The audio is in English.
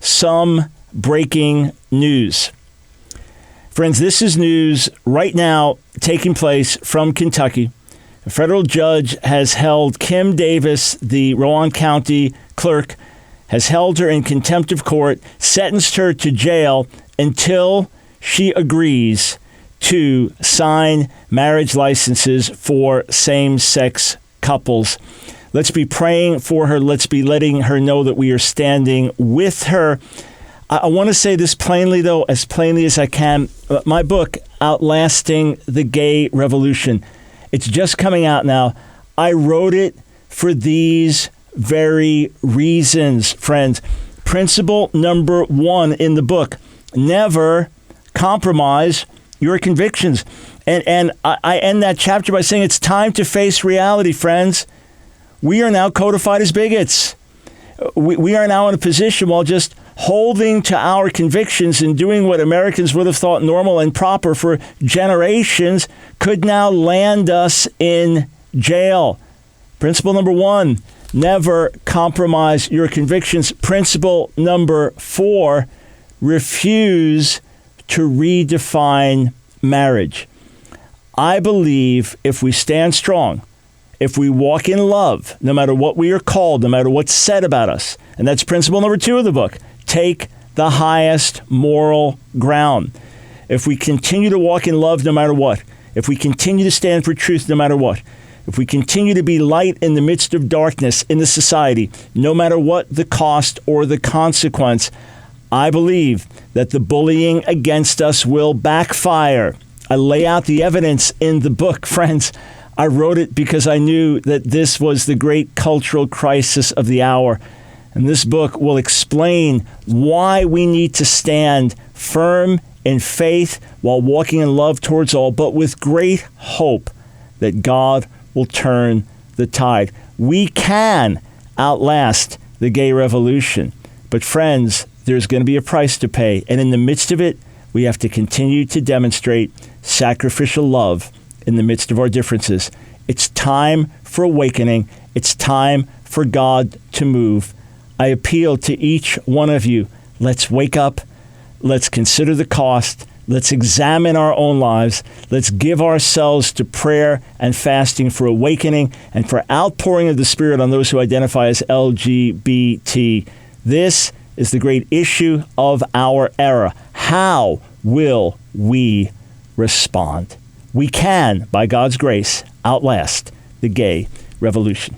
some breaking news. Friends, this is news right now taking place from Kentucky. A federal judge has held Kim Davis, the Rowan County clerk, has held her in contempt of court, sentenced her to jail until she agrees to sign marriage licenses for same-sex couples. Let's be praying for her. Let's be letting her know that we are standing with her. I want to say this plainly, though, as plainly as I can. My book, Outlasting the Gay Revolution, it's just coming out now. I wrote it for these very reasons, friends. Principle number 1 in the book: never compromise your convictions. And I end that chapter by saying it's time to face reality, friends. We are now codified as bigots. We are now in a position, while just holding to our convictions and doing what Americans would have thought normal and proper for generations, could now land us in jail. Principle number 1, never compromise your convictions. Principle number 4, refuse to redefine marriage. I believe if we stand strong, if we walk in love, no matter what we are called, no matter what's said about us, and that's principle number 2 of the book, take the highest moral ground. If we continue to walk in love no matter what, if we continue to stand for truth no matter what, if we continue to be light in the midst of darkness in the society, no matter what the cost or the consequence, I believe that the bullying against us will backfire. I lay out the evidence in the book, friends. I wrote it because I knew that this was the great cultural crisis of the hour. And this book will explain why we need to stand firm in faith while walking in love towards all, but with great hope that God will turn the tide. We can outlast the gay revolution. But friends, there's going to be a price to pay. And in the midst of it, we have to continue to demonstrate sacrificial love in the midst of our differences. It's time for awakening. It's time for God to move. I appeal to each one of you. Let's wake up. Let's consider the cost. Let's examine our own lives. Let's give ourselves to prayer and fasting for awakening and for outpouring of the Spirit on those who identify as LGBT. This is the great issue of our era. How will we respond? We can, by God's grace, outlast the gay revolution.